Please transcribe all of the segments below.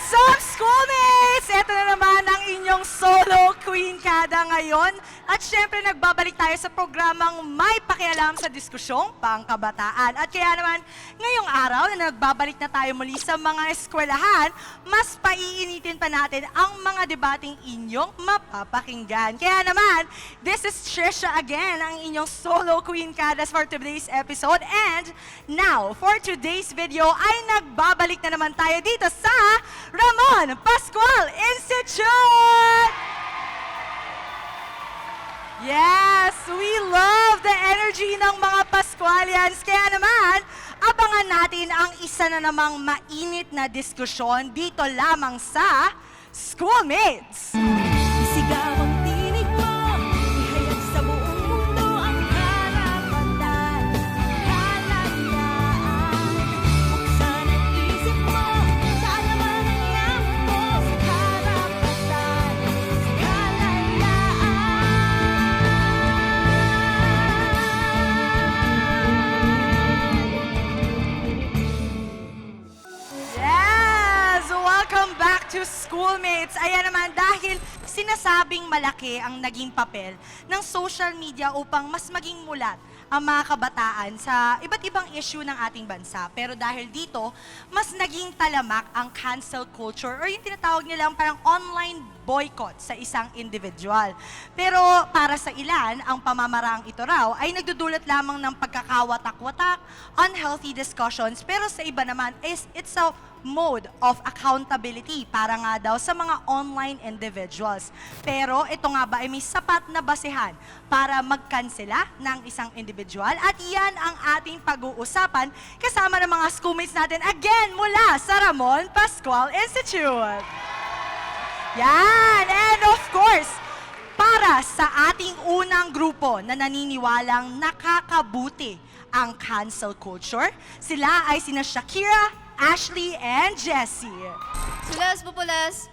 What's up, schoolmates? Ito na naman ang inyong solo queen kada ngayon. At syempre, nagbabalik tayo sa programang may pakialam sa diskusyong pangkabataan. At kaya naman, ngayong araw na nagbabalik na tayo muli sa mga eskwelahan, mas paiinitin pa natin ang mga debating inyong mapapakinggan. Kaya naman, this is Trisha again, ang inyong solo queen kadas for today's episode. And now, for today's video, ay nagbabalik na naman tayo dito sa Ramon Pascual Institute! Yes, we love the energy ng mga Pascualians. Kaya naman, abangan natin ang isa na namang mainit na diskusyon dito lamang sa Schoolmates! Isigaw ang tinig mo, ihayag sa buong mundo ang karapatan, kalayaan. Buksan ang isip mo, kaalaman ang yaman mo, sa karapatan, sa kalayaan. Yes! Welcome back to Schoolmates! Ayan naman, dahil sinasabing malaki ang naging papel ng social media upang mas maging mulat ang mga kabataan sa iba't ibang issue ng ating bansa. Pero dahil dito, mas naging talamak ang cancel culture or yung tinatawag nilang parang online boycott sa isang individual. Pero para sa ilan, ang pamamaraang ito raw ay nagdudulot lamang ng pagkakawatak-watak, unhealthy discussions, pero sa iba naman is it's a mode of accountability para nga daw sa mga online individuals. Pero ito nga ba ay may sapat na basehan para magkansela ng isang individual? At yan ang ating pag-uusapan kasama ng mga schoolmates natin again mula sa Ramon Pascual Institute. Yan! And of course, para sa ating unang grupo na naniniwalang nakakabuti ang cancel culture, sila ay sina Shakira, Ashley, and Jessie. Sulas Populas,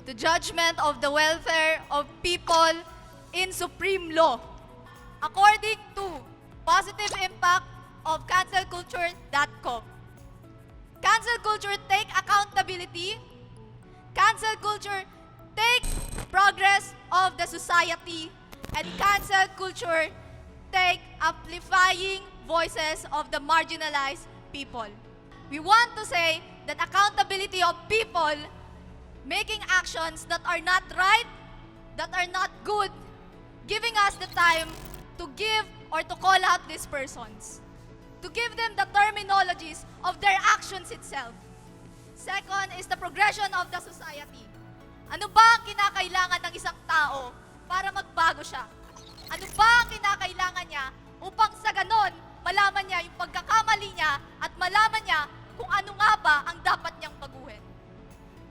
the judgment of the welfare of people in supreme law. According to positive impact of cancelculture.com. Cancel culture take accountability. Cancel culture take progress of the society. And cancel culture take amplifying voices of the marginalized people. We want to say that accountability of people making actions that are not right, that are not good, giving us the time to give or to call out these persons, to give them the terminologies of their actions itself. Second is the progression of the society. Ano ba ang kinakailangan ng isang tao para magbago siya? Ano ba ang kinakailangan niya upang sa ganon, malaman niya yung pagkakamali niya at malaman niya kung ano nga ba ang dapat niyang baguhin.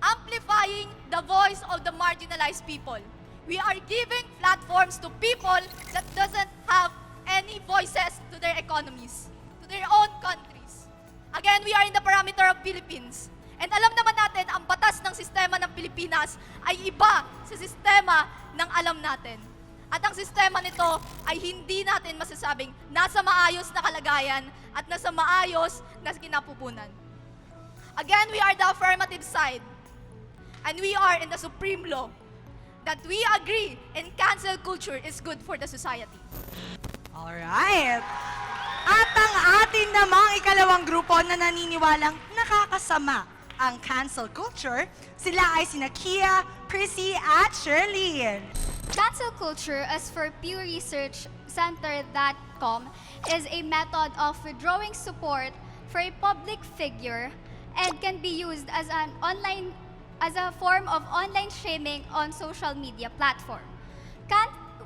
Amplifying the voice of the marginalized people. We are giving platforms to people that doesn't have any voices to their economies, to their own countries. Again, we are in the parameter of Philippines. And alam naman natin, ang batas ng sistema ng Pilipinas ay iba sa sistema ng alam natin. At ang sistema nito ay hindi natin masasabing nasa maayos na kalagayan at nasa maayos na kinapupunan. Again, we are the affirmative side. And we are in the supreme law that we agree in cancel culture is good for the society. Alright. At ang atin namang ikalawang grupo na naniniwalang nakakasama ang cancel culture, sila ay sina Kia, Prissy, at Shirley. Cancel culture, as for Pew Research Center.com, is a method of withdrawing support for a public figure and can be used as a form of online shaming on social media platform.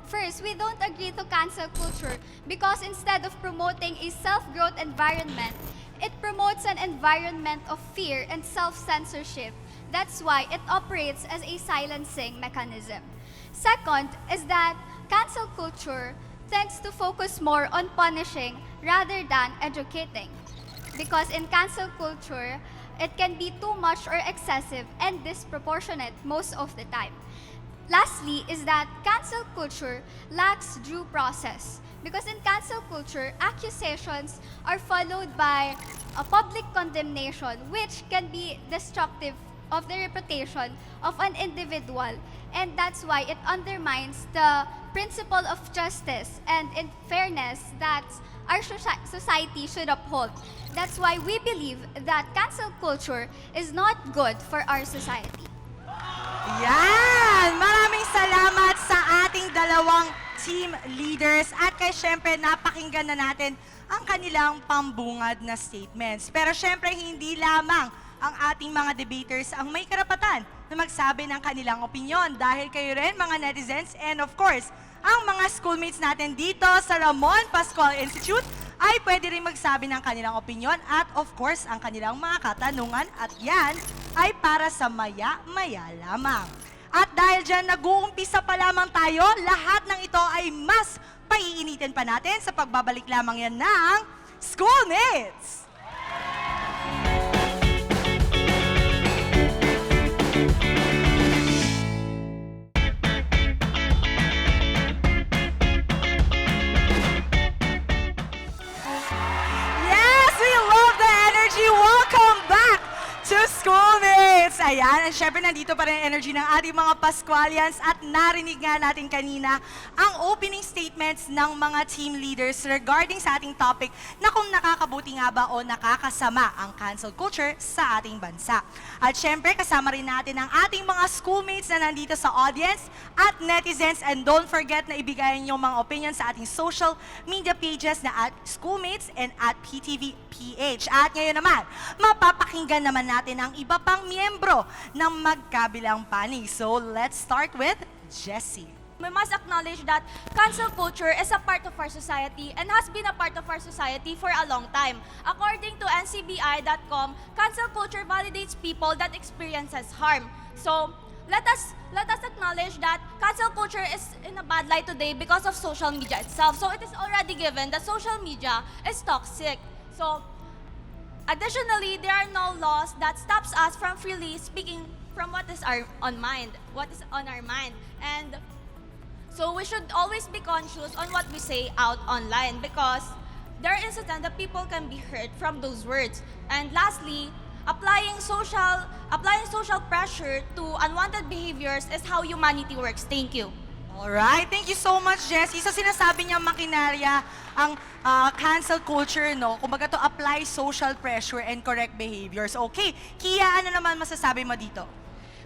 First, we don't agree to cancel culture because instead of promoting a self-growth environment, it promotes an environment of fear and self-censorship. That's why it operates as a silencing mechanism. Second is that cancel culture tends to focus more on punishing rather than educating. Because in cancel culture, it can be too much or excessive and disproportionate most of the time. Lastly is that cancel culture lacks due process. Because in cancel culture, accusations are followed by a public condemnation which can be destructive of the reputation of an individual, and that's why it undermines the principle of justice and in fairness that our society should uphold. That's why we believe that cancel culture is not good for our society. Yan! Maraming salamat sa ating dalawang team leaders at kay syempre napakinggan na natin ang kanilang pambungad na statements. Pero syempre hindi lamang ang ating mga debaters ang may karapatan na magsabi ng kanilang opinyon dahil kayo rin mga netizens and of course, ang mga schoolmates natin dito sa Ramon Pascual Institute ay pwede rin magsabi ng kanilang opinyon at of course, ang kanilang mga katanungan at yan ay para sa maya-maya lamang. At dahil dyan, nag-uumpisa pa lamang tayo, lahat ng ito ay mas paiinitin pa natin sa pagbabalik lamang yan ng Schoolmates! Yes, we love the energy. Welcome back to Schoolmates! Ayan, at syempre nandito pa rin ang energy ng ating mga Pascualians at narinig nga natin kanina ang opening statements ng mga team leaders regarding sa ating topic na kung nakakabuti nga ba o nakakasama ang cancel culture sa ating bansa. At syempre kasama rin natin ang ating mga schoolmates na nandito sa audience at netizens, and don't forget na ibigayan yung mga opinions sa ating social media pages na at Schoolmates and at PTVPH. At ngayon naman, mapapakinggan naman natin ang iba pang miyembro ng magkabilang panig. So let's start with Jessie. We must acknowledge that cancel culture is a part of our society and has been a part of our society for a long time. According to ncbi.com, cancel culture validates people that experiences harm. So, let us acknowledge that cancel culture is in a bad light today because of social media itself. So, it is already given that social media is toxic. So, additionally, there are no laws that stops us from freely speaking from what is on our mind. And so we should always be conscious on what we say out online because there are instances that people can be hurt from those words. And lastly, applying social pressure to unwanted behaviors is how humanity works. Thank you. Alright, thank you so much, Jessie. So sinasabi niya makinarya ang cancel culture, no? Kumbaga to apply social pressure and correct behaviors. Okay, Kia, ano naman masasabi mo dito?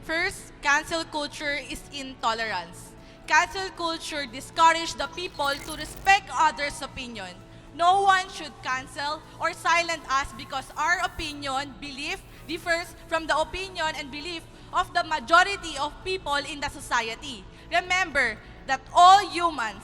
First, cancel culture is intolerance. Cancel culture discourages the people to respect others' opinion. No one should cancel or silence us because our opinion, belief differs from the opinion and belief of the majority of people in the society. Remember that all humans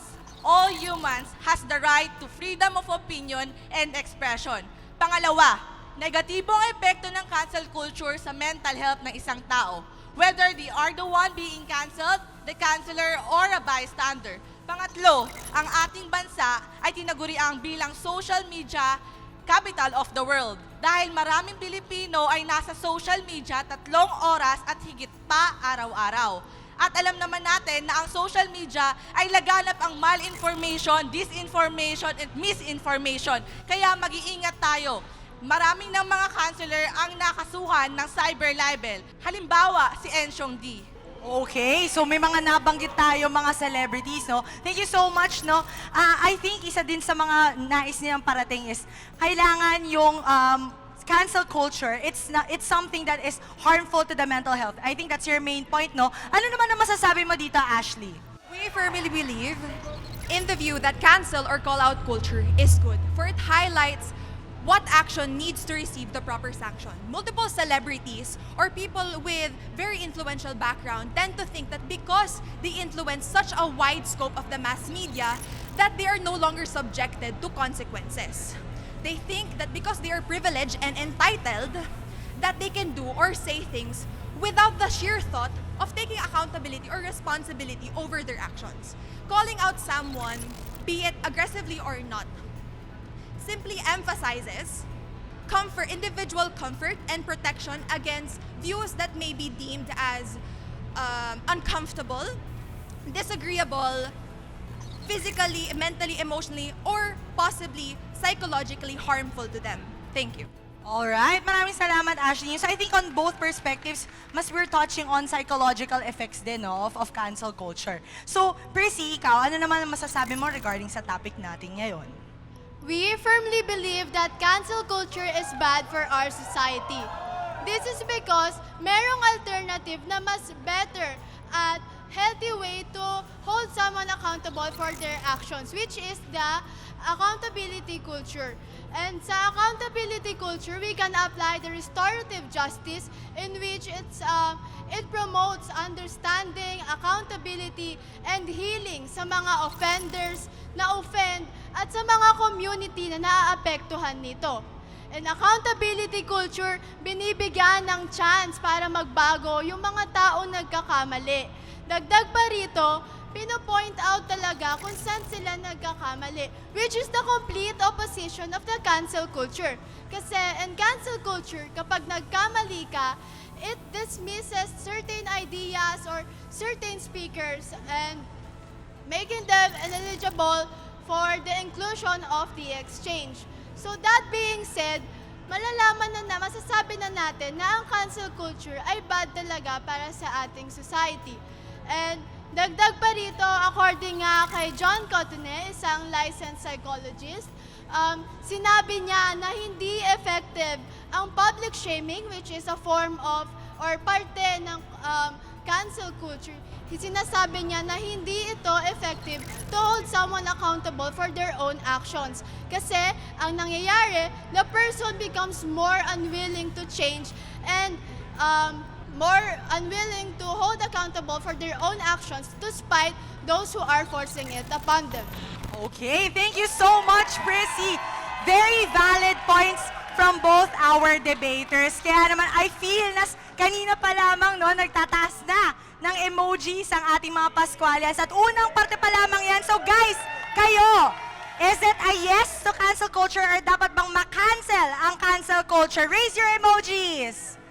has the right to freedom of opinion and expression. Pangalawa, negatibong epekto ng cancel culture sa mental health ng isang tao, whether they are the one being canceled, the canceller, or a bystander. Pangatlo, ang ating bansa ay tinaguriang bilang social media capital of the world dahil maraming Pilipino ay nasa social media 3 oras at higit pa araw-araw. At alam naman natin na ang social media ay laganap ang malinformation, disinformation, and misinformation. Kaya mag-iingat tayo. Maraming ng mga counselor ang nakasuhan ng cyber libel. Halimbawa, si Ensyong D. Okay, so may mga nabanggit tayo mga celebrities, no? Thank you so much, no? I think isa din sa mga nais nilang parating is kailangan yung cancel culture, it's something that is harmful to the mental health. I think that's your main point, no? Ano naman ang masasabi mo dito, Ashley? We firmly believe in the view that cancel or call-out culture is good, for it highlights what action needs to receive the proper sanction. Multiple celebrities or people with very influential background tend to think that because they influence such a wide scope of the mass media, that they are no longer subjected to consequences. They think that because they are privileged and entitled, that they can do or say things without the sheer thought of taking accountability or responsibility over their actions. Calling out someone, be it aggressively or not, simply emphasizes individual comfort and protection against views that may be deemed as uncomfortable, disagreeable, physically, mentally, emotionally, or possibly psychologically harmful to them. Thank you. Alright, maraming salamat, Ashley. So I think on both perspectives, mas we're touching on psychological effects din no, of cancel culture. So, Prissy, ikaw, ano naman ang masasabi mo regarding sa topic natin ngayon? We firmly believe that cancel culture is bad for our society. This is because merong alternative na mas better at healthy way to hold someone accountable for their actions, which is the accountability culture. And sa accountability culture, we can apply the restorative justice in which it promotes understanding, accountability, and healing sa mga offenders na offend at sa mga community na naaapektuhan nito. In accountability culture, binibigyan ng chance para magbago yung mga taong nagkakamali. Dagdag pa rito, pino-point out talaga kung saan sila nagkakamali, which is the complete opposition of the cancel culture. Kasi in cancel culture, kapag nagkamali ka, it dismisses certain ideas or certain speakers and making them ineligible for the inclusion of the exchange. So that being said, malalaman na masasabi na natin na ang cancel culture ay bad talaga para sa ating society. And dagdag pa rito, according nga kay John Cotone, isang licensed psychologist, sinabi niya na hindi effective ang public shaming, which is a form of or parte ng cancel culture. Sinasabi niya na hindi ito effective to hold someone accountable for their own actions. Kasi ang nangyayari, the person becomes more unwilling to change and more unwilling to hold accountable for their own actions to spite those who are forcing it upon them. Okay, thank you so much, Prissy. Very valid points from both our debaters. Kaya naman, I feel na kanina pa lamang no, nagtataas na ng emojis ang ating mga Pascualians. At unang parte pa lamang yan. So guys, kayo, is it a yes to cancel culture or dapat bang ma-cancel ang cancel culture? Raise your emojis.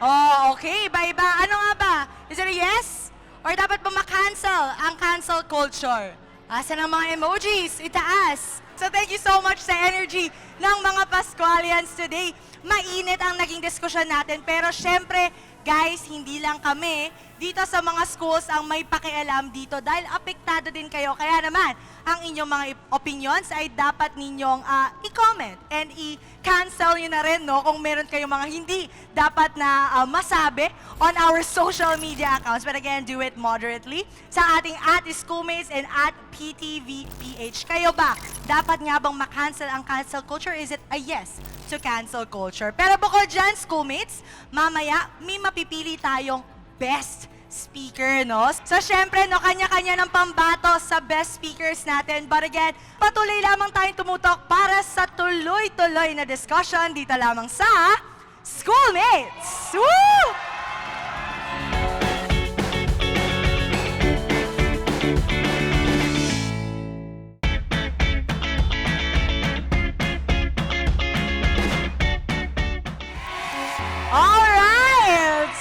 Oh, okay. Iba-iba. Ano nga ba? Is it a yes? Or dapat ba ma-cancel ang cancel culture? Asan ang mga emojis? Itaas. So thank you so much sa energy ng mga Pascualians today. Mainit ang naging diskusyon natin. Pero syempre, guys, hindi lang kami dito sa mga schools ang may pakialam dito dahil apektado din kayo. Kaya naman, ang inyong mga opinions ay dapat ninyong i-comment and i-cancel nyo na rin no, kung meron kayong mga hindi dapat na masabi on our social media accounts. But again, do it moderately sa ating @schoolmates and @PTVPH. Kayo ba, dapat nga bang ma-cancel ang cancel culture? Is it a yes to cancel culture? Pero bukod dyan, schoolmates, mamaya may mapipili tayong best speaker, no? So, syempre, no, kanya-kanya ng pambato sa best speakers natin. But again, patuloy lamang tayong tumutok para sa tuloy-tuloy na discussion dito lamang sa Schoolmates! Woo! Alright!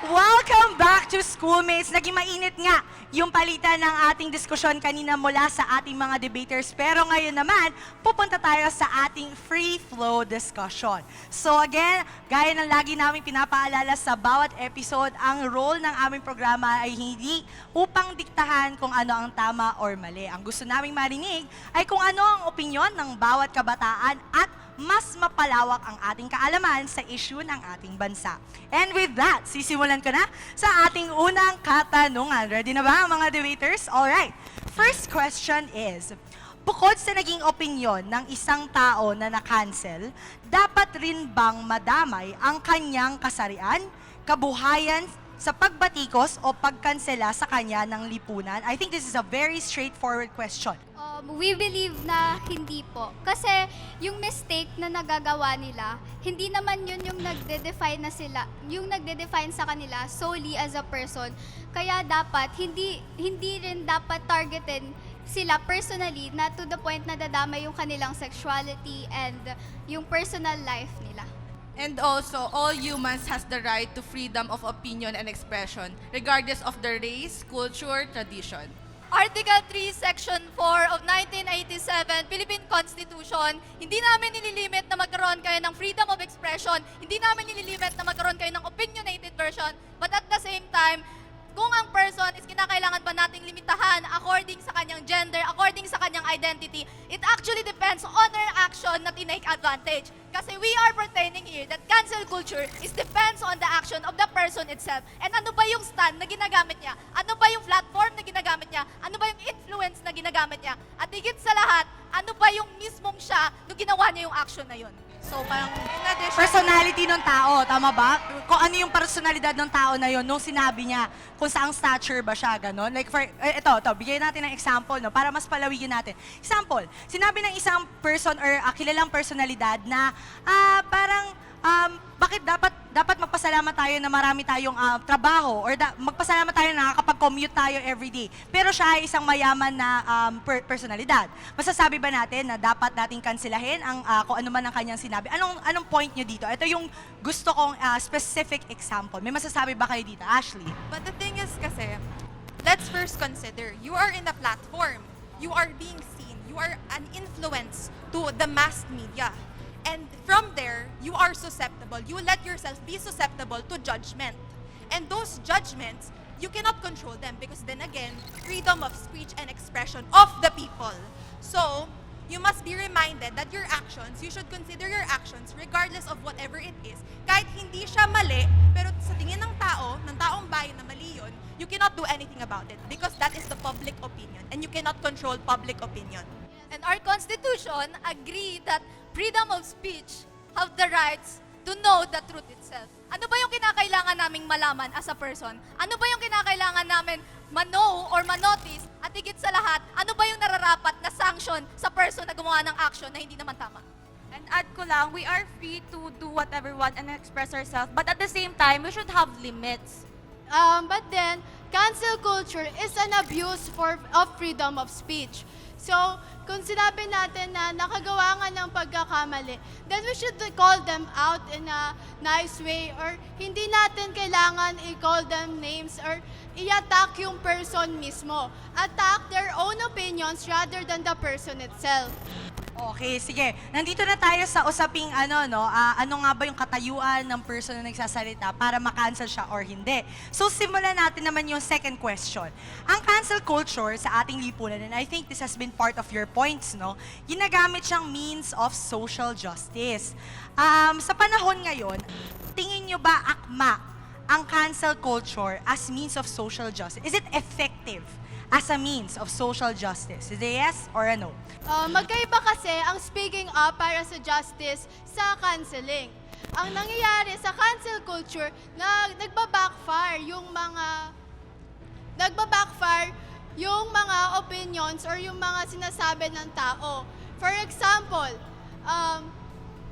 Welcome back to Schoolmates. Naging mainit nga yung palitan ng ating diskusyon kanina mula sa ating mga debaters. Pero ngayon naman, pupunta tayo sa ating free flow discussion. So again, gaya ng lagi namin pinapaalala sa bawat episode, ang role ng aming programa ay hindi upang diktahan kung ano ang tama or mali. Ang gusto naming marinig ay kung ano ang opinyon ng bawat kabataan at mas mapalawak ang ating kaalaman sa issue ng ating bansa. And with that, sisimulan ko na sa ating unang katanungan. Ready na ba ang mga debaters? Alright. First question is, bukod sa naging opinyon ng isang tao na na-cancel, dapat rin bang madamay ang kanyang kasarian, kabuhayan, sa pagbatikos o pagkansela sa kanya ng lipunan? I think this is a very straightforward question. We believe na hindi po. Kasi yung mistake na nagagawa nila, hindi naman yun yung nagde-define na sila, yung nagde-define sa kanila solely as a person. Kaya dapat, hindi rin dapat targetin sila personally na to the point na dadamay yung kanilang sexuality and yung personal life nila. And also, all humans has the right to freedom of opinion and expression, regardless of their race, culture, tradition. Article 3, Section 4 of 1987 7, Philippine Constitution, hindi namin nililimit na magkaroon kayo ng freedom of expression, hindi namin nililimit na magkaroon kayo ng opinionated version, but at the same time, kung ang person is kinakailangan pa nating limitahan according sa kanyang gender, according sa kanyang identity, it actually depends on their action na tinake advantage. Kasi we are pertaining here that cancel culture is depends on the action of the person itself. And ano ba yung stand na ginagamit niya? Ano ba yung platform na ginagamit niya? Ano ba yung influence na ginagamit niya? At higit sa lahat, ano ba yung mismong siya nung ginawa niya yung action na yun? So parang in addition, Personality ng tao, tama ba? Kung ano yung personalidad ng tao na yon nung sinabi niya, kung saang stature ba siya, gano'n. Like for, ito, bigyan natin ng example, no, para mas palawigin natin. Example, sinabi ng isang person or kilalang personalidad na parang bakit dapat magpasalamat tayo na marami tayong trabaho or magpasalamat tayo na nakakapag-commute tayo everyday. Pero siya ay isang mayaman na personalidad. Masasabi ba natin na dapat nating kansilahin ang kung ano man ang kanyang sinabi? Anong point nyo dito? Ito yung gusto kong specific example. May masasabi ba kayo dito? Ashley? but the thing is kasi, let's first consider, you are in a platform. You are being seen. You are an influence to the mass media. And from there, you are susceptible. You let yourself be susceptible to judgment. And those judgments, you cannot control them because then again, freedom of speech and expression of the people. So, you must be reminded that your actions, you should consider your actions regardless of whatever it is. Kahit hindi siya mali, pero sa tingin ng taong bayan na mali yun, you cannot do anything about it because that is the public opinion and you cannot control public opinion. and our Constitution agree that freedom of speech have the rights to know the truth itself. Ano ba yung kinakailangan naming malaman as a person? Ano ba yung kinakailangan namin ma-know or ma-notice? At higit sa lahat, ano ba yung nararapat na sanction sa person na gumawa ng action na hindi naman tama? And add ko lang, we are free to do whatever we want and express ourselves. But at the same time, we should have limits. But then, cancel culture is an abuse of freedom of speech. So, kung sinabi natin na nakagawa nga ng pagkakamali, then we should call them out in a nice way or hindi natin kailangan i-call them names or i-attack yung person mismo. Attack their own opinions rather than the person itself. Okay, sige. Nandito na tayo sa usaping ano nga ba yung katayuan ng person na nagsasalita para ma-cancel siya or hindi. So, simulan natin naman yung second question. Ang cancel culture sa ating lipunan, and I think this has been part of your points, no? Ginagamit siyang means of social justice. Sa panahon ngayon, tingin nyo ba akma ang cancel culture as means of social justice? Is it effective as a means of social justice? Is it yes or a no? Magkaiba kasi ang speaking up para sa justice sa canceling. Ang nangyayari sa cancel culture na nagba-backfire yung mga opinions or yung mga sinasabi ng tao. For example,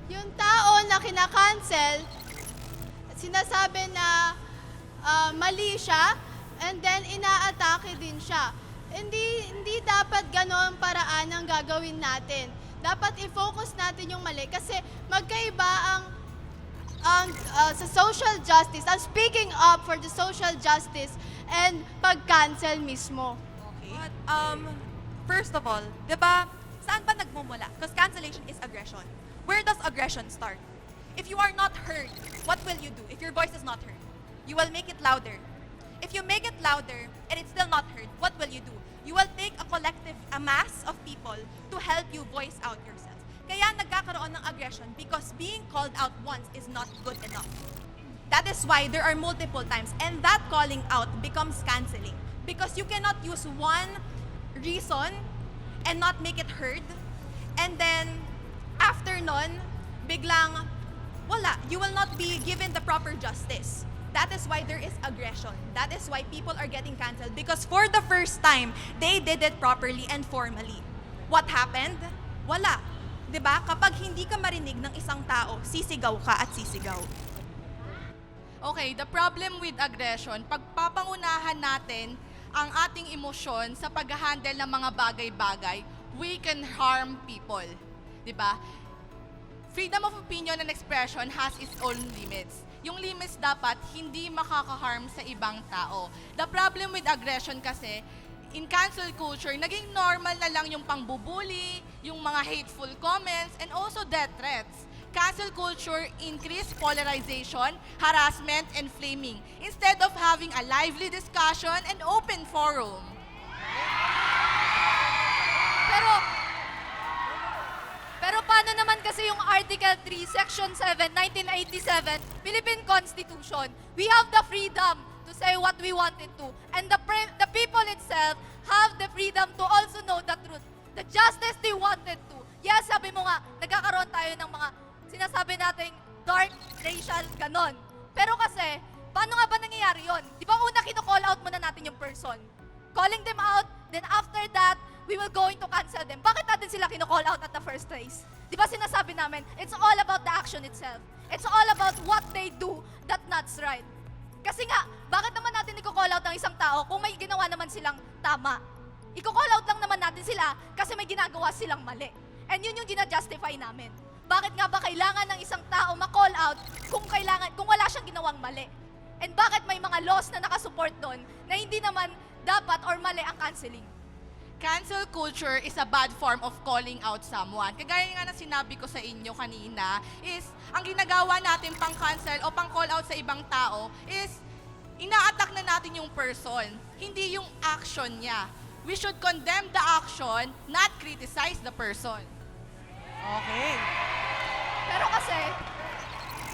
yung tao na kinakancel, sinasabi na mali siya, and then ina-atake din siya. Hindi dapat ganon paraan ang gagawin natin. Dapat i-focus natin yung mali kasi magkaiba ang sa social justice, ang speaking up for the social justice and pag-cancel mismo. But, first of all, di ba, saan ba nagmumula? Because cancellation is aggression. Where does aggression start? If you are not heard, what will you do? If your voice is not heard, you will make it louder. If you make it louder and it's still not heard, what will you do? You will take a mass of people to help you voice out yourself. Kaya nagkakaroon ng aggression because being called out once is not good enough. That is why there are multiple times and that calling out becomes canceling. Because you cannot use one reason and not make it heard. And then, after nun, biglang, wala, you will not be given the proper justice. That is why there is aggression. That is why people are getting canceled. Because for the first time, they did it properly and formally. What happened? Wala. 'Di ba? Kapag hindi ka marinig ng isang tao, sisigaw ka at sisigaw. Okay, the problem with aggression, pagpapangunahan natin ang ating emosyon sa pag-handle ng mga bagay-bagay, we can harm people. 'Di ba? Freedom of opinion and expression has its own limits. Yung limits dapat hindi makaka-harm sa ibang tao. The problem with aggression kasi, in cancel culture, naging normal na lang yung pangbubuli, yung mga hateful comments, and also death threats. Cancel culture increased polarization, harassment, and flaming instead of having a lively discussion and open forum. Pero paano naman kasi yung Article 3, Section 7, 1987, Philippine Constitution? We have the freedom to say what we wanted to. And the people itself have the freedom to also know the truth. The justice they wanted to. Yes, sabi mo nga, nagkakaroon tayo ng mga sinasabi nating dark racial ganon. Pero kasi, paano nga ba nangyayari yon? Di ba una kino-call out muna natin yung person? Calling them out, then after that, we will going to cancel them. Bakit natin sila kino-call out at the first place? Di ba sinasabi namin, it's all about the action itself. It's all about what they do that not right. Kasi nga, bakit naman natin i-call out ng isang tao kung may ginawa naman silang tama? I-call out lang naman natin sila kasi may ginagawa silang mali. And yun yung gina-justify namin. Bakit nga ba kailangan ng isang tao ma-call out kung wala siyang ginawang mali? And bakit may mga laws na nakasupport doon na hindi naman dapat or mali ang canceling? Cancel culture is a bad form of calling out someone. Kagaya nga na sinabi ko sa inyo kanina, is ang ginagawa natin pang-cancel o pang-call out sa ibang tao is ina-attack na natin yung person, hindi yung action niya. We should condemn the action, not criticize the person. Okay. Pero kasi,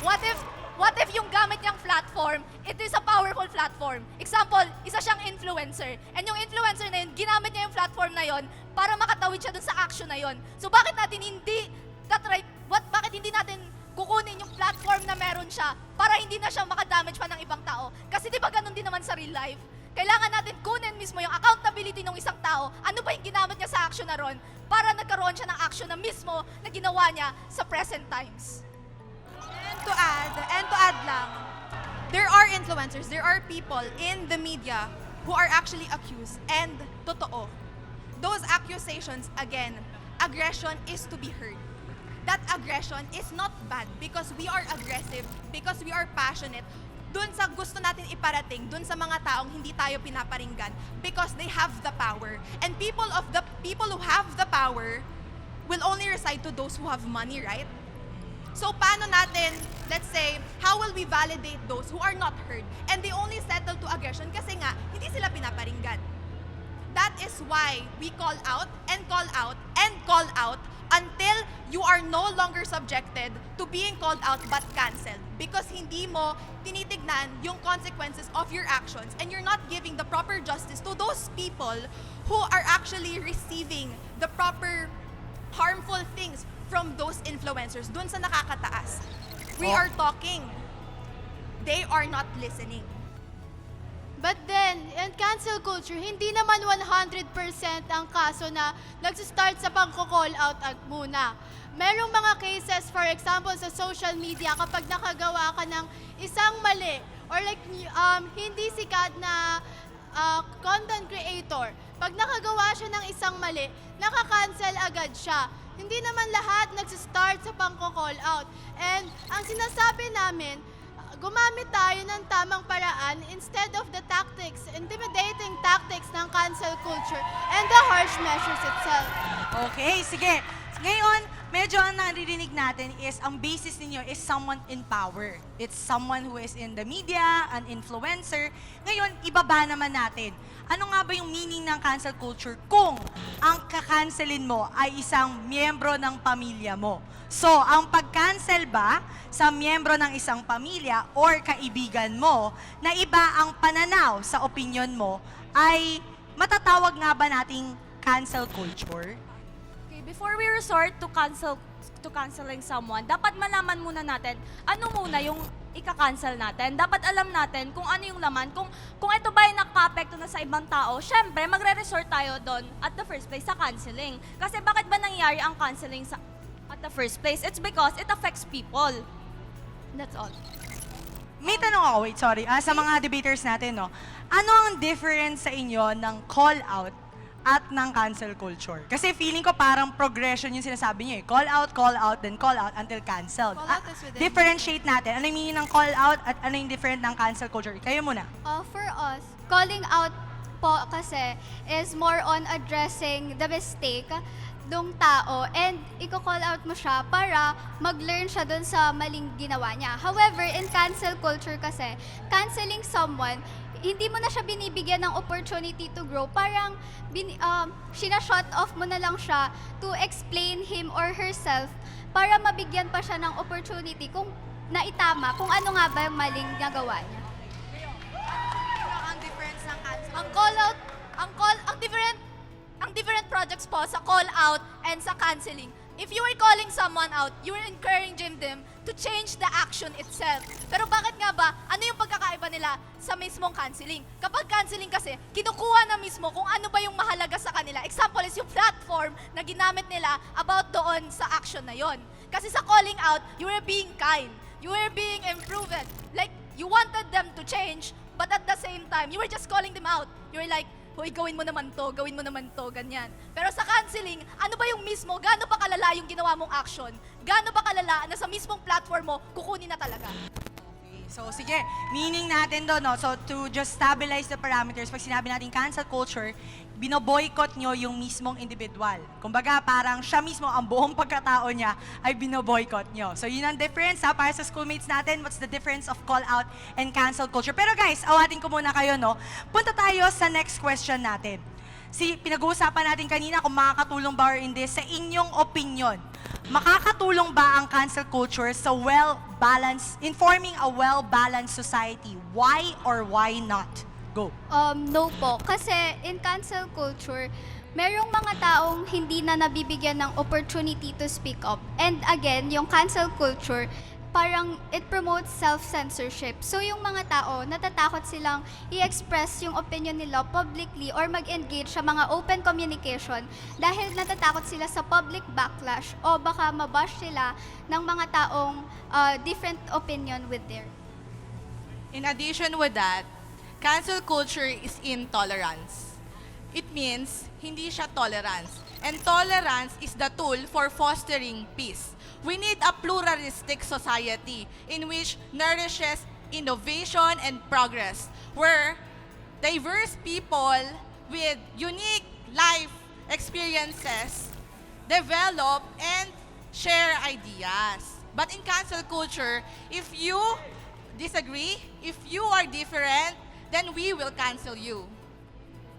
what if yung gamit niyang platform, it is a powerful platform. Example, isa siyang influencer. And yung influencer na yun, ginamit niya yung platform na yun para makatawid siya dun sa action na yun. So bakit natin hindi bakit hindi natin kukunin yung platform na meron siya para hindi na siya makadamage pa ng ibang tao? Kasi di ba ganun din naman sa real life? Kailangan natin kunin mismo yung accountability ng isang tao. Ano ba yung ginamit niya sa action na ron para nagkaroon siya ng action na mismo na ginawa niya sa present times. And to add lang, there are influencers, there are people in the media who are actually accused. And totoo, those accusations, again, aggression is to be heard. That aggression is not bad because we are aggressive, because we are passionate, dun sa gusto natin iparating, dun sa mga taong hindi tayo pinaparinggan because they have the power. And people who have the power will only reside to those who have money, right? So paano natin, let's say, how will we validate those who are not heard? And they only settle to aggression kasi nga, hindi sila pinaparinggan. That is why we call out and call out and call out until you are no longer subjected to being called out but cancelled. Because hindi mo tinitignan yung consequences of your actions and you're not giving the proper justice to those people who are actually receiving the proper harmful things from those influencers dun sa nakakataas. We are talking. They are not listening. But then, in cancel culture, hindi naman 100% ang kaso na nagsistart sa pang-call out muna. Merong mga cases, for example, sa social media, kapag nakagawa ka ng isang mali, or like hindi sikat na content creator, pag nakagawa siya ng isang mali, nakakancel agad siya. Hindi naman lahat nagsistart sa pang-call out. And ang sinasabi namin, gumamit tayo ng tamang paraan instead of the tactics, intimidating tactics ng cancel culture and the harsh measures itself. Okay, sige. Ngayon, medyo ang naririnig natin is ang basis ninyo is someone in power. It's someone who is in the media, an influencer. Ngayon, ibaba naman natin. Ano nga ba yung meaning ng cancel culture kung ang kakancelin mo ay isang miyembro ng pamilya mo? So, ang pag-cancel ba sa miyembro ng isang pamilya or kaibigan mo na iba ang pananaw sa opinion mo ay matatawag nga ba nating cancel culture? Okay, before we resort to canceling someone, dapat malaman muna natin ano muna yung ika-cancel natin. Dapat alam natin kung ano yung laman. Kung ito ba ay nakaka-apekto na sa ibang tao, syempre magre-resort tayo doon at the first place sa canceling. Kasi bakit ba nangyayari ang canceling at the first place? It's because it affects people. That's all. May tanong ako, wait, sorry. Sa mga debaters natin, no? Ano ang difference sa inyo ng call-out at ng cancel culture? Kasi feeling ko parang progression yung sinasabi niyo eh. Call out, then call out until canceled. Call out is within- Differentiate natin. Ano yung meaning ng call out at ano yung different ng cancel culture? Kayo muna. For us, calling out po kasi is more on addressing the mistake ng tao and i-call out mo siya para mag-learn siya dun sa maling ginawa niya. However, in cancel culture kasi, canceling someone, hindi mo na siya binibigyan ng opportunity to grow. Parang sinashut off mo na lang siya to explain him or herself para mabigyan pa siya ng opportunity kung naitama, kung ano nga ba yung maling nagawa niya. Ang difference ng cancel. Ang different projects po sa call out and sa canceling. If you are calling someone out, you are encouraging them to change the action itself. Pero bakit nga ba? Ano yung pagkakaiba nila sa mismong canceling? Kapag canceling kasi, kinukuha na mismo kung ano ba yung mahalaga sa kanila. Example is yung platform na ginamit nila about doon sa action na yon. Kasi sa calling out, you are being kind. You are being improved. Like, you wanted them to change, but at the same time, you were just calling them out. You were like, hoy, gawin mo naman to, ganyan. Pero sa canceling, ano ba yung mismo, gaano ba kalala yung ginawa mong action? Gaano ba kalala na sa mismong platform mo, kukunin na talaga? So, sige, meaning natin doon, no? So, to just stabilize the parameters, pag sinabi natin cancel culture, binoboycott nyo yung mismong individual. Kumbaga, parang siya mismo, ang buong pagkatao niya ay binoboycott nyo. So, yun ang difference, ha? Para sa schoolmates natin, what's the difference of call out and cancel culture? Pero guys, awatin ko muna kayo, no? Punta tayo sa next question natin. Pinag-uusapan natin kanina kung makakatulong ba or hindi sa inyong opinion. Makakatulong ba ang cancel culture sa in forming a well-balanced society? Why or why not? Go. No po. Kasi in cancel culture, merong mga taong hindi na nabibigyan ng opportunity to speak up. And again, yung cancel culture, parang it promotes self-censorship. So yung mga tao, natatakot silang i-express yung opinion nila publicly or mag-engage sa mga open communication dahil natatakot sila sa public backlash o baka mabash sila ng mga taong different opinion with their. In addition with that, cancel culture is intolerance. It means hindi siya tolerance. And tolerance is the tool for fostering peace. We need a pluralistic society in which nourishes innovation and progress, where diverse people with unique life experiences develop and share ideas. But in cancel culture, if you disagree, if you are different, then we will cancel you.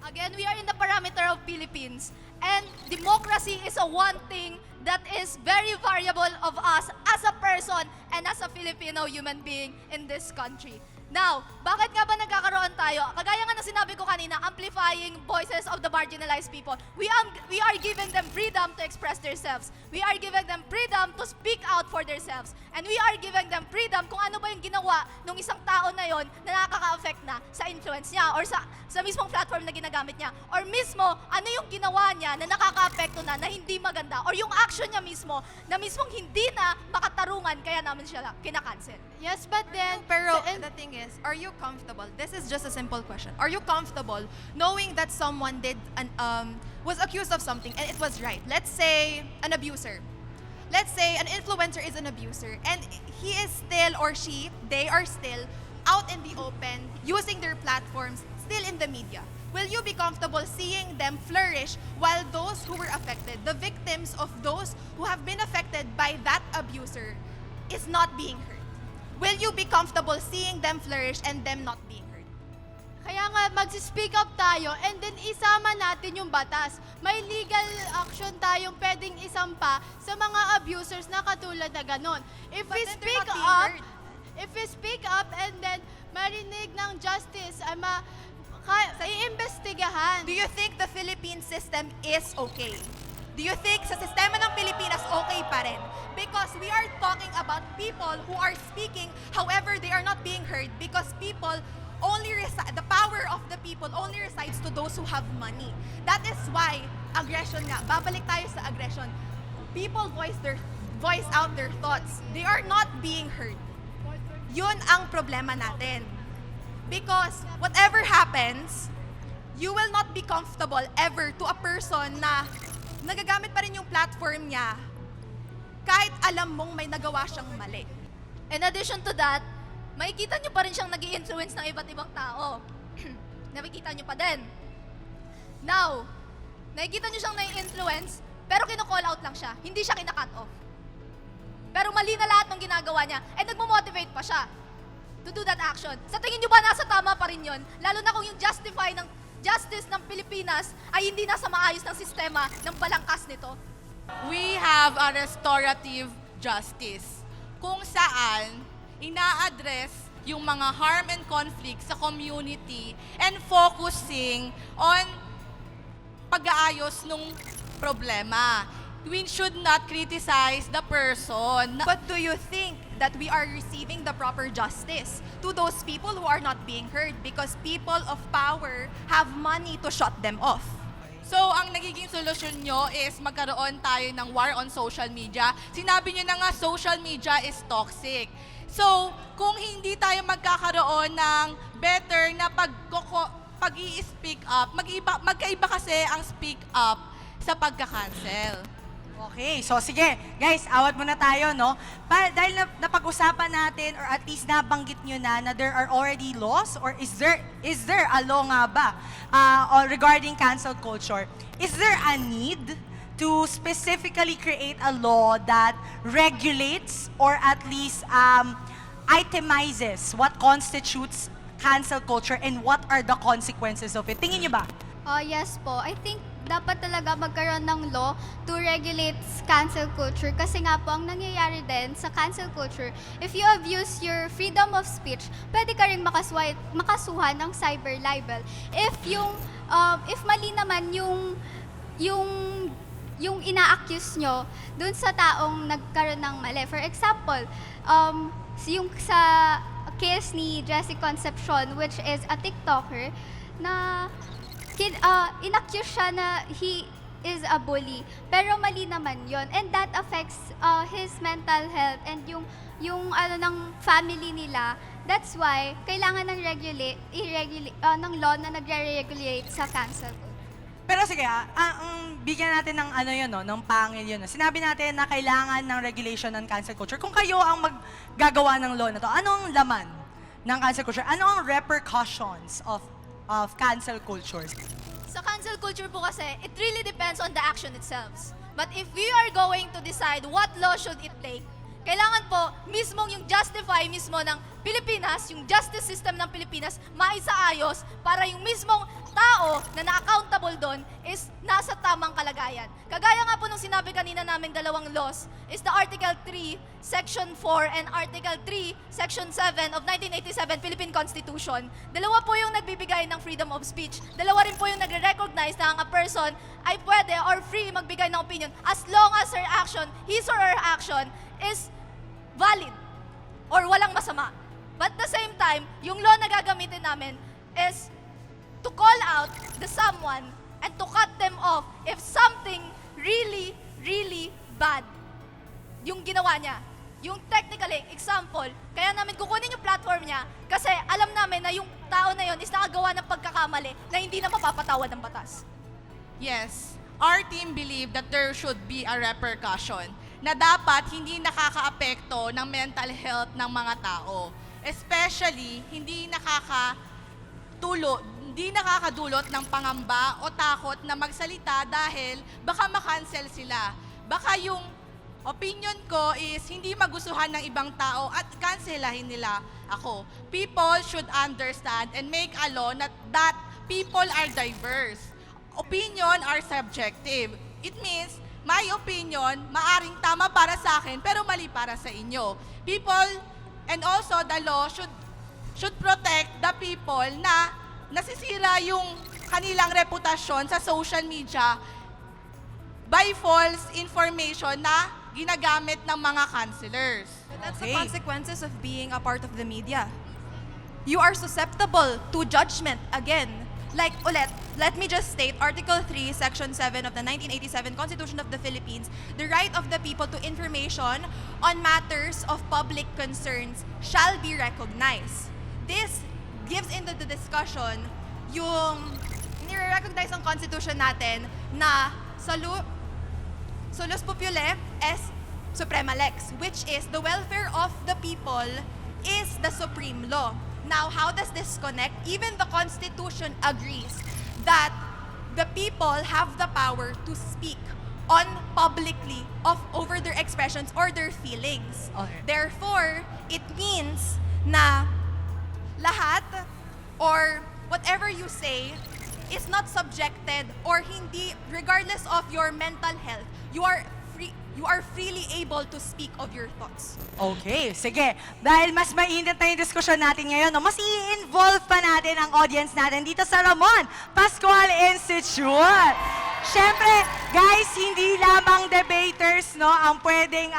Again, we are in the parameter of Philippines. And democracy is a one thing that is very variable of us as a person and as a Filipino human being in this country. Now, bakit nga ba nagkakaroon tayo? Kagaya nga na sinabi ko kanina, amplifying voices of the marginalized people. We are giving them freedom to express themselves. We are giving them freedom to speak out for themselves. And we are giving them freedom kung ano ba yung ginawa ng isang tao na yon na nakaka-affect na sa influence niya or sa mismong platform na ginagamit niya. Or mismo, ano yung ginawa niya na nakaka-apekto na hindi maganda. Or yung action niya mismo na mismong hindi na makatarungan kaya namin siya kinakancel. Yes, but then... Pero the thing is, are you comfortable? This is just a simple question. Are you comfortable knowing that someone was accused of something and it was right? Let's say an abuser. Let's say an influencer is an abuser and he is still or she, they are still out in the open using their platforms, still in the media. Will you be comfortable seeing them flourish while those who were affected, the victims of those who have been affected by that abuser, is not being heard? Will you be comfortable seeing them flourish and them not being heard? Kaya nga, mag-speak up tayo and then isama natin yung batas. May legal action tayong pwedeng isampa sa mga abusers na katulad na ganon. If But we then they're speak not being up, heard. if we speak up and then marinig ng justice, ay iimbestigahan. Do you think the Philippine system is okay? Do you think sa sistema ng Pilipinas okay pa rin? Because we are talking about people who are speaking, however, they are not being heard because people the power of the people only resides to those who have money. That is why aggression nga, babalik tayo sa aggression. People voice out their thoughts. They are not being heard. Yun ang problema natin. Because whatever happens, you will not be comfortable ever to a person na nagagamit pa rin yung platform niya kahit alam mong may nagawa siyang mali. In addition to that, makikita nyo pa rin siyang nag-i-influence ng iba't ibang tao. Nakikita nyo pa din. Now, nakikita nyo siyang nai-influence, pero kino-call out lang siya. Hindi siya kina-cut off. Pero mali na lahat ng ginagawa niya, and nagmo-motivate pa siya to do that action. Sa tingin nyo ba nasa tama pa rin yun? Lalo na kung yung justify ng justice ng Pilipinas ay hindi nasa maayos ng sistema ng balangkas nito. We have a restorative justice kung saan ina-address yung mga harm and conflict sa community and focusing on pag-aayos ng problema. We should not criticize the person. But do you think that we are receiving the proper justice to those people who are not being heard because people of power have money to shut them off? So, ang nagiging solusyon nyo is magkaroon tayo ng war on social media. Sinabi nyo na nga, social media is toxic. So, kung hindi tayo magkakaroon ng better na pag-i-speak up, magkaiba kasi ang speak up sa pagka-cancel. Okay, so sige, guys, awat muna tayo, no? Dahil napag-usapan natin or at least nabanggit nyo na there are already laws or is there a law nga ba regarding cancel culture? Is there a need to specifically create a law that regulates or at least itemizes what constitutes cancel culture and what are the consequences of it? Tingin nyo ba? Yes po. I think dapat talaga magkaroon ng law to regulate cancel culture kasi nga po ang nangyayari din sa cancel culture, if you abuse your freedom of speech, pwede ka rin makasuhan ng cyber libel. If mali naman yung ina-accuse nyo dun sa taong nagkaroon ng mali. For example, yung sa case ni Jessie Concepcion, which is a TikToker, na inaccuse siya na he is a bully. Pero mali naman yon, and that affects his mental health and yung ng family nila. That's why kailangan ng law na nagre-regulate sa cancel culture. Pero sige, ang bigyan natin ng yun, no, ng pangil yun. No. Sinabi natin na kailangan ng regulation ng cancel culture. Kung kayo ang maggagawa ng law na to, ano ang laman ng cancel culture? Ano ang repercussions of cancel culture? Sa cancel culture po kasi, it really depends on the action itself. But if we are going to decide what law should it take, kailangan po mismong yung justify mismo ng Pilipinas, yung justice system ng Pilipinas, maisaayos para yung mismong tao na na-accountable doon is nasa tamang kalagayan. Kagaya nga po nung sinabi kanina namin dalawang laws is the Article 3, Section 4 and Article 3, Section 7 of 1987 Philippine Constitution. Dalawa po yung nagbibigay ng freedom of speech. Dalawa rin po yung nagre-recognize na ang a person ay pwede or free magbigay ng opinion as long as her action, his or her action is valid or walang masama. But at the same time, yung law na gagamitin namin is to call out the someone and to cut them off if something really, really bad yung ginawa niya. Yung technically, example, kaya namin kukunin yung platform niya kasi alam namin na yung tao na yun is nakagawa ng pagkakamali na hindi na mapapatawad ng batas. Yes, our team believe that there should be a repercussion na dapat hindi nakakaapekto ng mental health ng mga tao. Especially, hindi nakakadulot ng pangamba o takot na magsalita dahil baka makancel sila. Baka yung opinion ko is hindi magustuhan ng ibang tao at cancelahin nila ako. People should understand and make a law that people are diverse. Opinion are subjective. It means, my opinion, maaring tama para sa akin pero mali para sa inyo. People, and also the law should protect the people na nasisira yung kanilang reputasyon sa social media by false information na ginagamit ng mga cancelers. That's Okay. the consequences of being a part of the media. You are susceptible to judgment again. Like, ulit, let me just state Article 3, Section 7 of the 1987 Constitution of the Philippines, the right of the people to information on matters of public concerns shall be recognized. This gives into the discussion yung nire-recognize ang Constitution natin na solus populi es suprema lex, which is the welfare of the people is the supreme law. Now, how does this connect? Even the Constitution agrees that the people have the power to speak on publicly over their expressions or their feelings. Okay. Therefore, it means na lahat or whatever you say is not subjected or hindi, regardless of your mental health, you are freely able to speak of your thoughts. Okay, sige. Dahil mas mainit na yung diskusyon natin ngayon, no, mas i-involve pa natin ang audience natin dito sa Ramon Pascual Institute. Siyempre, guys, hindi lamang debaters no, ang pwedeng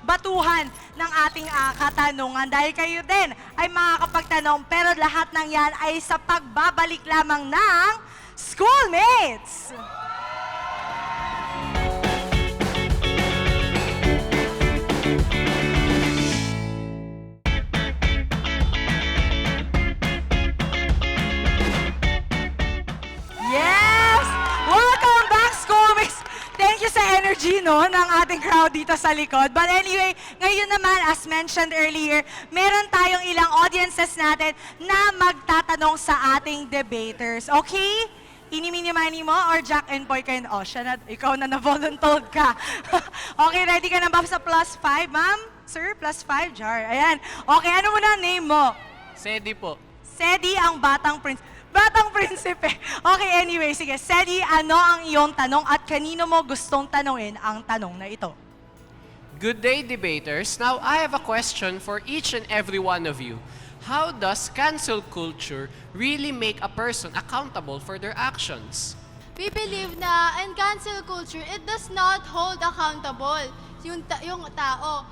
batuhan ng ating katanungan dahil kayo din ay makakapagtanong pero lahat ng yan ay sa pagbabalik lamang ng Schoolmates! Yes! Welcome back, Schoolmates! Thank you sa energy no, ng ating crowd dito sa likod. But anyway, ngayon naman, as mentioned earlier, meron tayong ilang audiences natin na magtatanong sa ating debaters. Okay? Inimini-mani mo or Jack and Poy kayo? Oh, siya na, ikaw na na-voluntold ka. Okay, ready ka na ba sa +5, ma'am? Sir, +5, Jar. Ayan. Okay, ano muna name mo? Sedi po. Sedi ang batang prinsipe. Okay, anyway, sige. Sedi, ano ang iyong tanong at kanino mo gustong tanungin ang tanong na ito? Good day, debaters. Now, I have a question for each and every one of you. How does cancel culture really make a person accountable for their actions? We believe na in cancel culture, it does not hold accountable yung tao.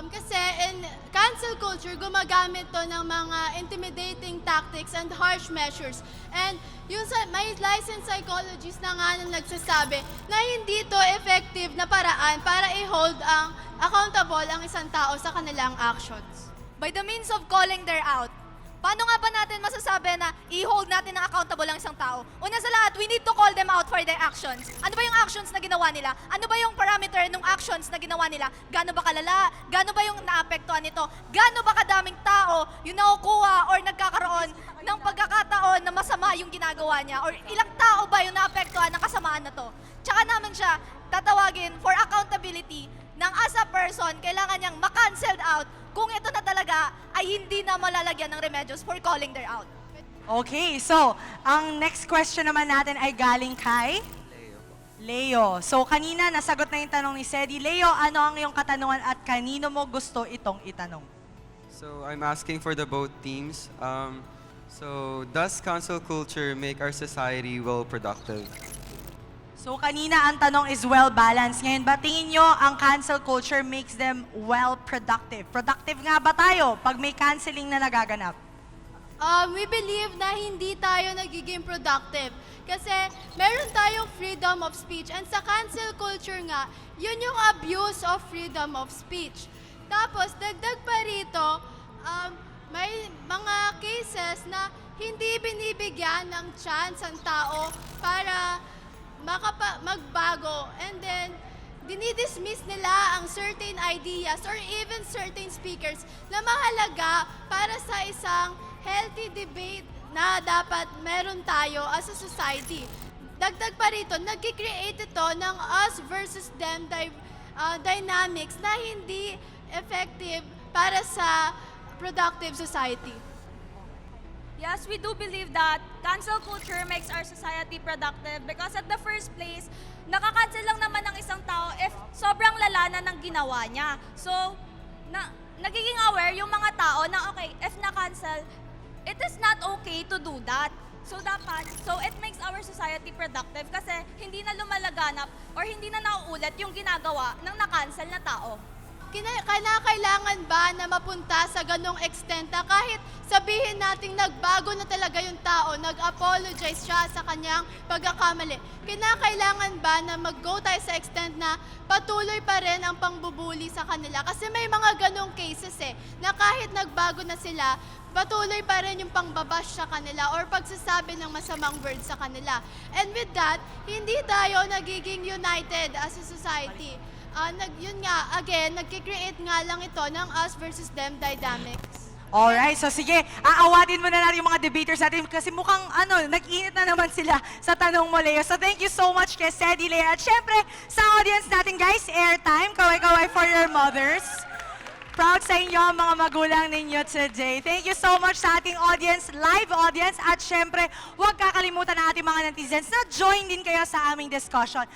Kasi in cancel culture, gumagamit to ng mga intimidating tactics and harsh measures. And may licensed psychologists na nga na nagsasabi na hindi to effective na paraan para i-hold ang accountable ang isang tao sa kanilang actions. By the means of calling their out. Paano nga ba natin masasabi na i-hold natin na accountable ang isang tao? Una sa lahat, we need to call them out for their actions. Ano ba yung actions na ginawa nila? Ano ba yung parameter ng actions na ginawa nila? Gaano ba kalala? Gaano ba yung naapektuhan nito? Gaano ba kadaming tao yung nakukuha or nagkakaroon ng pagkakataon na masama yung ginagawa niya? Or ilang tao ba yung naapektuhan ng kasamaan na to? Tsaka naman siya tatawagin for accountability ng as a person, kailangan niyang ma-cancelled out kung ito na talaga ay hindi na malalagyan ng remedios for calling their out. Okay, so, ang next question naman natin ay galing kay? Leo. So, kanina nasagot na yung tanong ni Sedi. Leo, ano ang iyong katanungan at kanino mo gusto itong itanong? So I'm asking for the both teams. Does cancel culture make our society well productive? So, kanina ang tanong is well-balanced. Ngayon ba tingin nyo ang cancel culture makes them well-productive? Productive nga ba tayo pag may canceling na nagaganap? We believe na hindi tayo nagiging productive. Kasi meron tayong freedom of speech. And sa cancel culture nga, yun yung abuse of freedom of speech. Tapos, dagdag pa rito, may mga cases na hindi binibigyan ng chance ang tao para magbago. And then, dinidismiss nila ang certain ideas or even certain speakers na mahalaga para sa isang healthy debate na dapat meron tayo as a society. Dagdag pa rito, nag-create ito ng us versus them dynamics na hindi effective para sa productive society. Yes, we do believe that cancel culture makes our society productive because at the first place, nakakancel lang naman ng isang tao if sobrang lala na ng ginawa niya. So, nagiging aware yung mga tao na okay, if na-cancel, it is not okay to do that. So it makes our society productive kasi hindi na lumalaganap or hindi na nauulit yung ginagawa ng na-cancel na tao. Kailangan ba na mapunta sa ganong extent na kahit sabihin nating nagbago na talaga yung tao, nag-apologize siya sa kanyang pagkakamali, kinakailangan ba na mag-go tayo sa extent na patuloy pa rin ang pangbubuli sa kanila? Kasi may mga ganong cases na kahit nagbago na sila, patuloy pa rin yung pangbabash sa kanila or pagsasabi ng masamang words sa kanila. And with that, hindi tayo nagiging united as a society. Yun nga, again, nagkikreate nga lang ito ng us versus them dynamics. Alright, so sige, aawatin muna natin yung mga debaters natin kasi mukhang nag-init na naman sila sa tanong mo, Leo. So thank you so much kay Sedi, Leo. At syempre, sa audience natin guys, airtime, kaway-kaway for your mothers. Proud sa inyo ang mga magulang ninyo today. Thank you so much sa ating audience, live audience. At syempre, huwag kakalimutan na ating mga netizens na join din kayo sa aming discussion.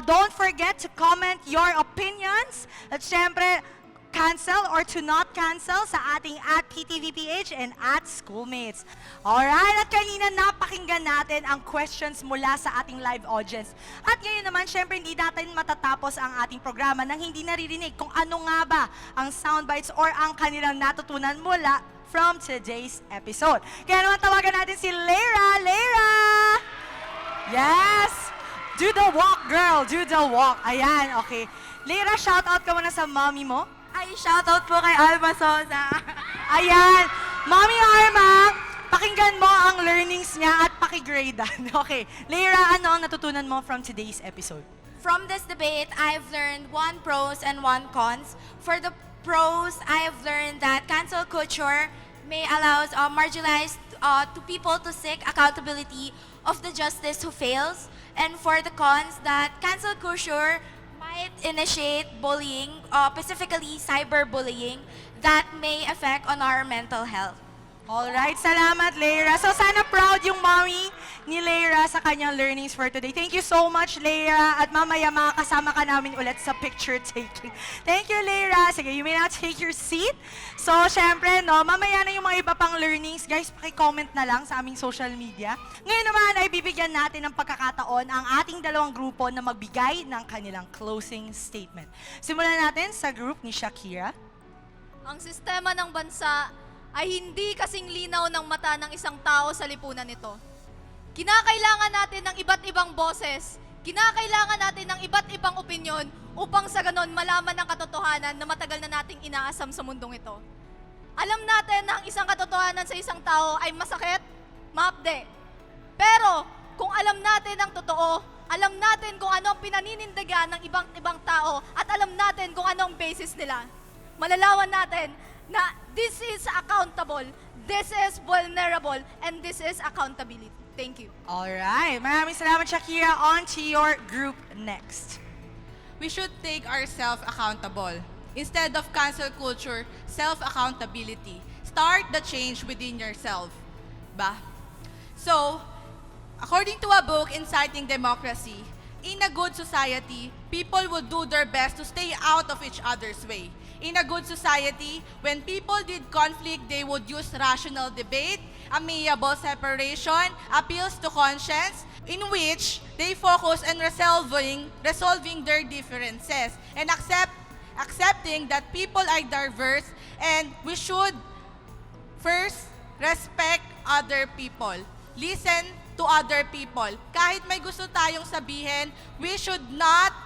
Don't forget to comment your opinions. At syempre, cancel or to not cancel sa ating @PTVPH and @Schoolmates. Alright, at kanina napakinggan natin ang questions mula sa ating live audience. At ngayon naman, syempre hindi natin matatapos ang ating programa nang hindi naririnig kung ano nga ba ang soundbites or ang kanilang natutunan mula from today's episode. Kaya naman tawagan natin si Leira. Leira! Yes! Do the walk, girl! Do the walk. Ayan, okay. Leira, shoutout ka muna sa mommy mo. Ay, shoutout po kay Alma Sosa. Ayan, Mommy Arma, pakinggan mo ang learnings niya at pakigradean. Okay, Leira, ano ang natutunan mo from today's episode? From this debate, I've learned one pros and one cons. For the pros, I have learned that cancel culture may allow marginalized to people to seek accountability of the justice who fails. And for the cons, that cancel culture might initiate bullying, specifically cyberbullying, that may affect on our mental health. Alright, salamat Leira. So sana proud yung mommy ni Leira sa kanyang learnings for today. Thank you so much Leira at mamaya makakasama ka namin ulit sa picture taking. Thank you Leira. Sige, you may now take your seat. So syempre, mamaya na yung mga iba pang learnings. Guys, paki-comment na lang sa aming social media. Ngayon naman ay bibigyan natin ng pagkakataon ang ating dalawang grupo na magbigay ng kanilang closing statement. Simulan natin sa group ni Shakira. Ang sistema ng bansa ay hindi kasing linaw ng mata ng isang tao sa lipunan nito. Kinakailangan natin ng iba't ibang boses, kinakailangan natin ng iba't ibang opinyon upang sa ganon malaman ang katotohanan na matagal na nating inaasam sa mundong ito. Alam natin na ang isang katotohanan sa isang tao ay masakit, maapde. Pero kung alam natin ang totoo, alam natin kung ano ang pinaninindigan ng ibang tao at alam natin kung ano ang basis nila, malalaman natin na this is accountable, this is vulnerable, and this is accountability. Thank you. Alright, maraming salamat Shakira. On to your group next. We should take ourselves accountable. Instead of cancel culture, self-accountability. Start the change within yourself. Ba? So, according to a book, Inciting Democracy, in a good society, people would do their best to stay out of each other's way. In a good society, when people did conflict, they would use rational debate, amiable separation, appeals to conscience, in which they focus on resolving their differences and accepting that people are diverse and we should first respect other people. Listen to other people. Kahit may gusto tayong sabihin, we should not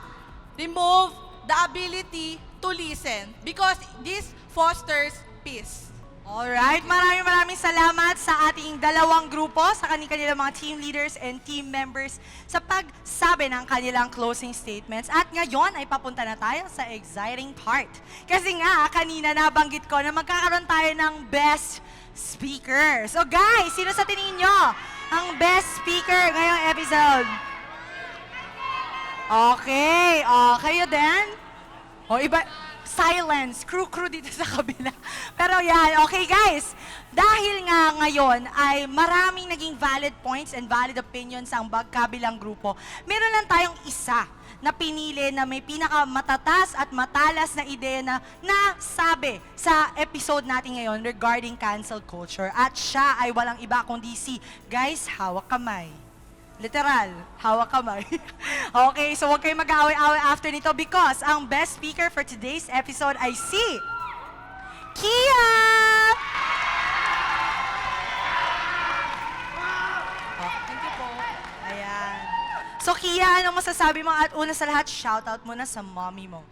remove the ability to listen because this fosters peace. Alright, maraming salamat sa ating dalawang grupo, sa kanilang mga team leaders and team members sa pagsabi ng kanilang closing statements. At ngayon ay papunta na tayo sa exciting part. Kasi nga, kanina nabanggit ko na magkakaroon tayo ng best speaker. So guys, sino sa tingin nyo ang best speaker ngayong episode? Okay, kayo din? O iba, silence, crew dito sa kabila. Pero yan, okay guys, dahil nga ngayon ay maraming naging valid points and valid opinions ang magkabilang grupo, meron lang tayong isa na pinili na may pinakamatatas at matalas na ideya na nasabi sa episode natin ngayon regarding cancel culture. At siya ay walang iba kundi si, guys, hawak kamay. Literal, hawak kamay. Okay, so huwag kayong mag-aaway-aaway after nito because ang best speaker for today's episode ay si Kia! Oh, thank you po. Ayan. So Kia, anong masasabi mo? At una sa lahat, shoutout muna sa mommy mo.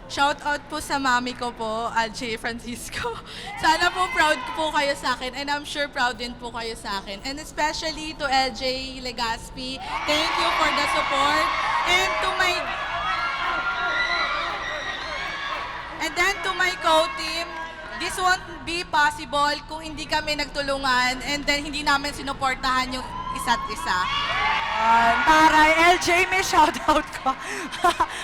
Shout out po sa mami ko po, Alje Francisco. Sana po proud po kayo sa akin and I'm sure proud din po kayo sa akin. And especially to LJ Legaspi, thank you for the support. And then to my co-team, won't be possible kung hindi kami nagtulungan and then hindi namin sinuportahan yung isa't isa. Taray, LJ, may shoutout ko.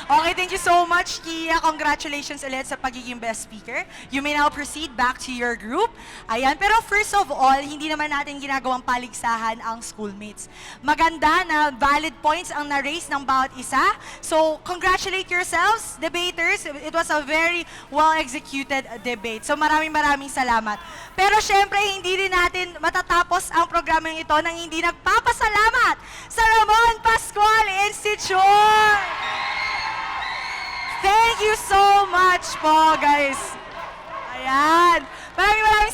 Okay, thank you so much, Kia. Congratulations ulit sa pagiging best speaker. You may now proceed back to your group. Ayan, pero first of all, hindi naman natin ginagawang paligsahan ang schoolmates. Maganda na valid points ang na-raise ng bawat isa. So, congratulate yourselves, debaters. It was a very well-executed debate. So, maraming salamat. Pero syempre, hindi din natin matatapos ang programang ito nang hindi nagpapasalamat sa Ramon Pascual Institute. Thank you so much po, guys. Ayan. Maraming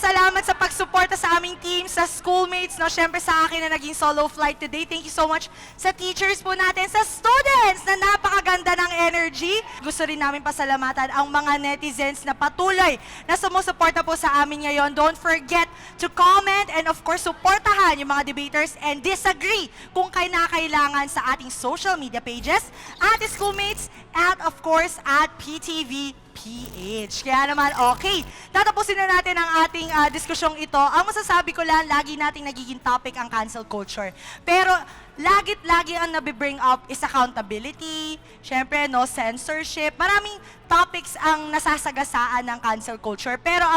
salamat sa pagsuporta sa aming team, sa schoolmates, no? Syempre sa akin na naging solo flight today. Thank you so much sa teachers po natin, sa students na napakaganda ng energy. Gusto rin namin pasalamatan ang mga netizens na patuloy na sumusuporta po sa amin ngayon. Don't forget to comment and of course suportahan yung mga debaters and disagree kung kailangan sa ating social media pages, at schoolmates, at of course at PTV PH. Kaya naman, okay. Tatapusin na natin ang ating diskusyong ito. Ang masasabi ko lang, lagi nating nagiging topic ang cancel culture. Pero, lagi ang nabibring up is accountability, syempre, no, censorship. Maraming topics ang nasasagasaan ng cancel culture. Pero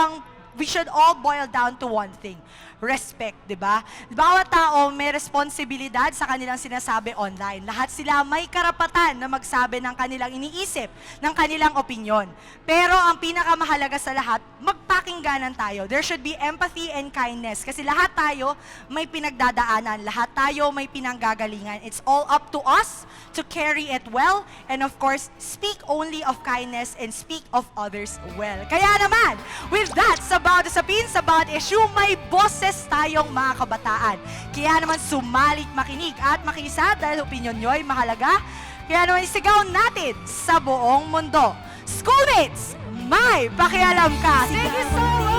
we should all boil down to one thing. Respect, di ba? Bawat tao may responsibilidad sa kanilang sinasabi online. Lahat sila may karapatan na magsabi ng kanilang iniisip, ng kanilang opinyon. Pero ang pinakamahalaga sa lahat, magpakingganan tayo. There should be empathy and kindness. Kasi lahat tayo may pinagdadaanan. Lahat tayo may pinanggagalingan. It's all up to us to carry it well. And of course, speak only of kindness and speak of others well. Kaya naman, with that, sa bawat usapin, sa bawat issue, may boses tayong mga kabataan. Kaya naman sumalit makinig at makisa dahil opinyon nyo ay mahalaga. Kaya naman isigaw natin sa buong mundo. Schoolmates, may pakialam ka! Thank you so much!